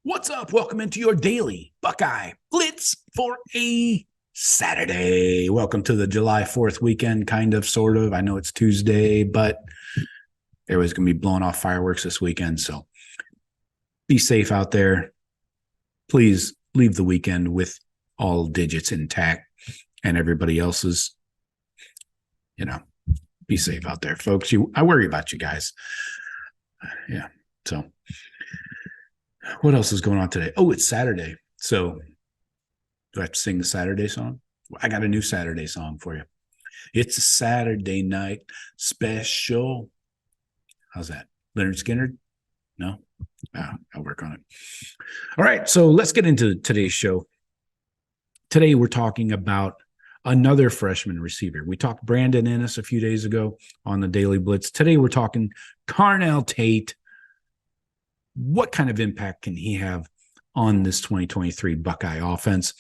What's up? Welcome into your daily Buckeye Blitz for a Saturday. Welcome to the July 4th weekend, kind of, sort of. I know it's Tuesday, but everybody's going to be blowing off fireworks this weekend. So be safe out there. Please leave the weekend with all digits intact and everybody else's. Be safe out there, folks. I worry about you guys. Yeah. So what else is going on today? Oh, it's Saturday. So do I have to sing the Saturday song? I got a new Saturday song for you. It's a Saturday night special. How's that? Leonard Skinner? No? I'll work on it. All right. So let's get into today's show. Today, we're talking about another freshman receiver. We talked Brandon Ennis a few days ago on the Daily Blitz. Today, we're talking Carnell Tate. What kind of impact can he have on this 2023 Buckeye offense?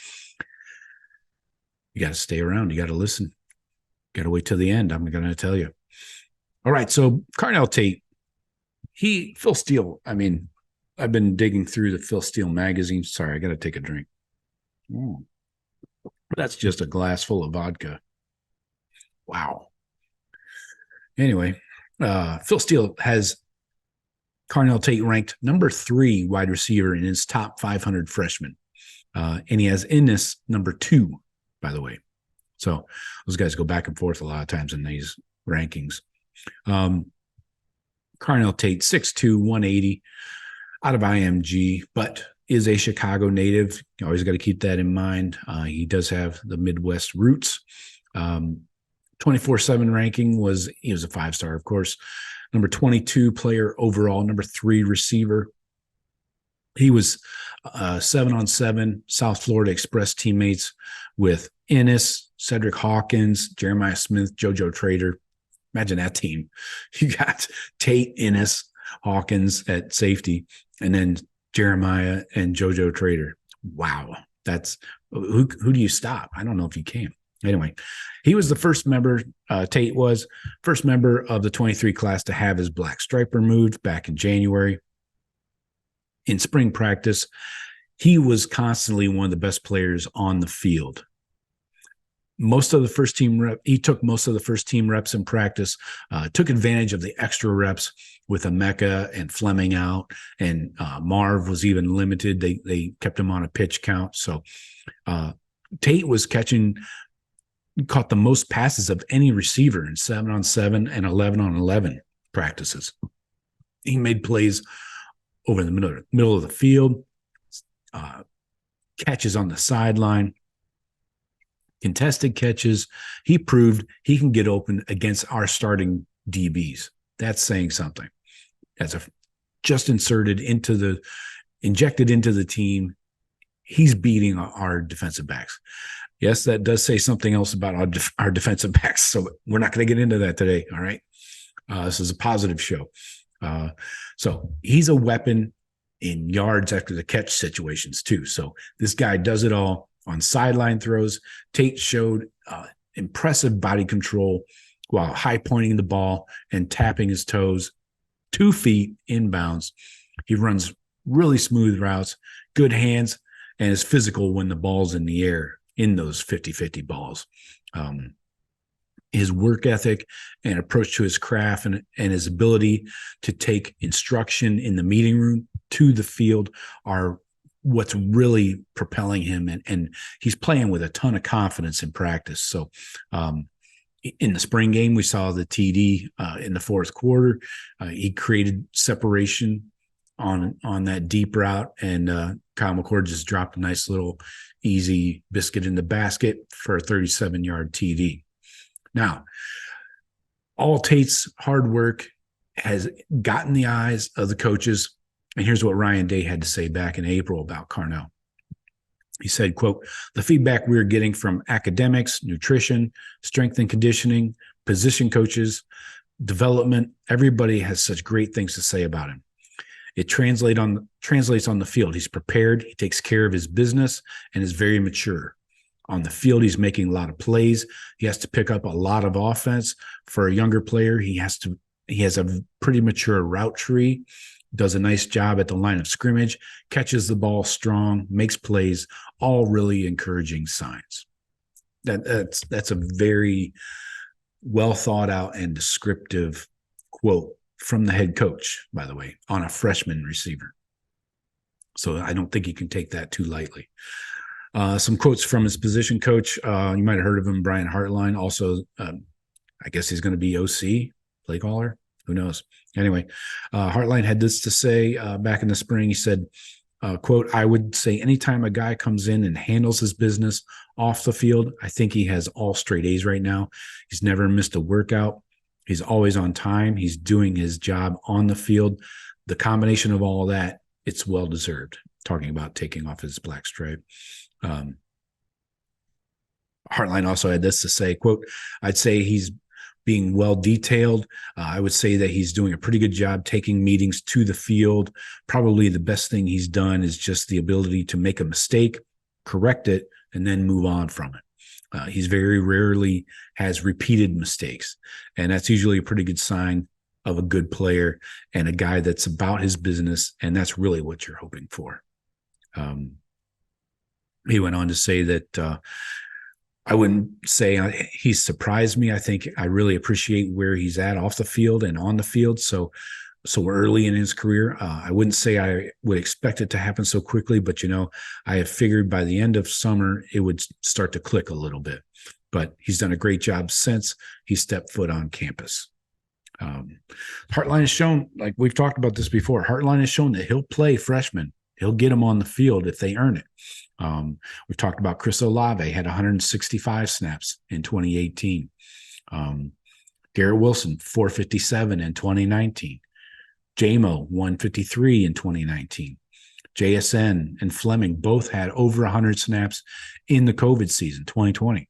You got to stay around. You got to listen. Got to wait till the end. I'm going to tell you. All right. So Carnell Tate, Phil Steele. I mean, I've been digging through the Phil Steele magazine. Sorry, I got to take a drink. That's just a glass full of vodka. Wow. Anyway, Phil Steele has Carnell Tate ranked number 3 wide receiver in his top 500 freshmen. And he has Ennis number 2, by the way. So those guys go back and forth a lot of times in these rankings. Carnell Tate, 6'2", 180, out of IMG, but is a Chicago native. You always got to keep that in mind. He does have the Midwest roots. 24/7 ranking he was a 5-star, of course. Number 22 player overall, number 3 receiver. He was 7-on-7 South Florida Express teammates with Ennis, Cedric Hawkins, Jeremiah Smith, JoJo Trader. Imagine that team. You got Tate, Ennis, Hawkins at safety, and then Jeremiah and JoJo Trader. Wow. That's who do you stop? I don't know if you can. Anyway, he was the first member, Tate was first member of the 23 class to have his black stripe removed back in January. In spring practice, he was constantly one of the best players on the field. He took most of the first team reps in practice, took advantage of the extra reps with Emeka and Fleming out, and Marv was even limited. They kept him on a pitch count. So Tate was caught the most passes of any receiver in 7-on-7 and 11-on-11 practices. He made plays over the middle of the field, catches on the sideline, contested catches. He proved he can get open against our starting DBs. That's saying something. Just injected into the team, he's beating our defensive backs. Yes, that does say something else about our defensive backs. So we're not going to get into that today. All right. This is a positive show. So he's a weapon in yards after the catch situations too. So this guy does it all on sideline throws. Tate showed impressive body control while high pointing the ball and tapping his toes 2 feet inbounds. He runs really smooth routes, good hands, and is physical when the ball's in the air in those 50-50 balls. His work ethic and approach to his craft and his ability to take instruction in the meeting room to the field are what's really propelling him. And he's playing with a ton of confidence in practice. So in the spring game, we saw the TD in the fourth quarter. He created separation on that deep route, and Kyle McCord just dropped a nice little easy biscuit in the basket for a 37-yard TD. Now, all Tate's hard work has gotten the eyes of the coaches, and here's what Ryan Day had to say back in April about Carnell. He said, quote, "The feedback we're getting from academics, nutrition, strength and conditioning, position coaches, development, everybody has such great things to say about him. It translates on the field. He's prepared. He takes care of his business and is very mature. On the field, he's making a lot of plays. He has to pick up a lot of offense. For a younger player, he has a pretty mature route tree, does a nice job at the line of scrimmage, catches the ball strong, makes plays, all really encouraging signs. That's a very well thought out and descriptive quote from the head coach, by the way, on a freshman receiver. So I don't think you can take that too lightly. Some quotes from his position coach. You might have heard of him, Brian Hartline. Also, I guess he's going to be OC, play caller. Who knows? Anyway, Hartline had this to say back in the spring. He said, quote, "I would say anytime a guy comes in and handles his business off the field, I think he has all straight A's right now. He's never missed a workout. He's always on time. He's doing his job on the field. The combination of all that, it's well-deserved." Talking about taking off his black stripe. Hartline also had this to say, quote, "I'd say he's being well detailed. I would say that he's doing a pretty good job taking meetings to the field. Probably the best thing he's done is just the ability to make a mistake, correct it, and then move on from it. He's very rarely has repeated mistakes, and that's usually a pretty good sign of a good player and a guy that's about his business, and that's really what you're hoping for." He went on to say that I wouldn't say he's surprised me. I think I really appreciate where he's at off the field and on the field. So early in his career, I wouldn't say I would expect it to happen so quickly, but, I have figured by the end of summer, it would start to click a little bit. But he's done a great job since he stepped foot on campus. Hartline has shown, like we've talked about this before, Hartline has shown that he'll play freshmen. He'll get them on the field if they earn it. We've talked about Chris Olave, had 165 snaps in 2018. Garrett Wilson, 457 in 2019. JMO, 153 in 2019. JSN and Fleming both had over 100 snaps in the COVID season, 2020.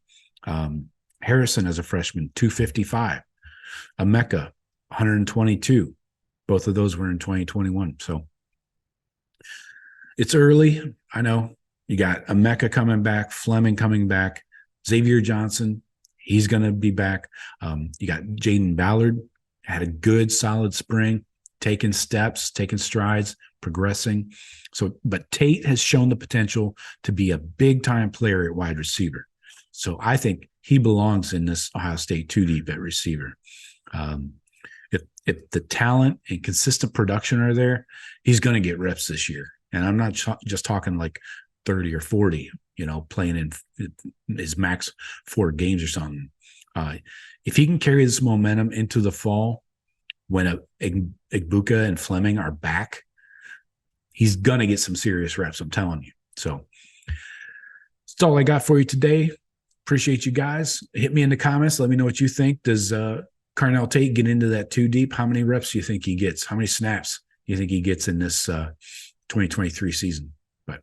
Harrison as a freshman, 255. Emeka, 122. Both of those were in 2021. So it's early. I know you got Emeka coming back, Fleming coming back, Xavier Johnson, he's going to be back. You got Jaden Ballard, had a good, solid spring, taking steps, taking strides, progressing. But Tate has shown the potential to be a big-time player at wide receiver. So I think he belongs in this Ohio State 2-deep at receiver. If the talent and consistent production are there, he's going to get reps this year. And I'm not just talking like 30 or 40, playing in his max 4 games or something. If he can carry this momentum into the fall, when Igbuka and Fleming are back, he's going to get some serious reps, I'm telling you. So that's all I got for you today. Appreciate you guys. Hit me in the comments. Let me know what you think. Does Carnell Tate get into that 2-deep? How many reps do you think he gets? How many snaps do you think he gets in this 2023 season? But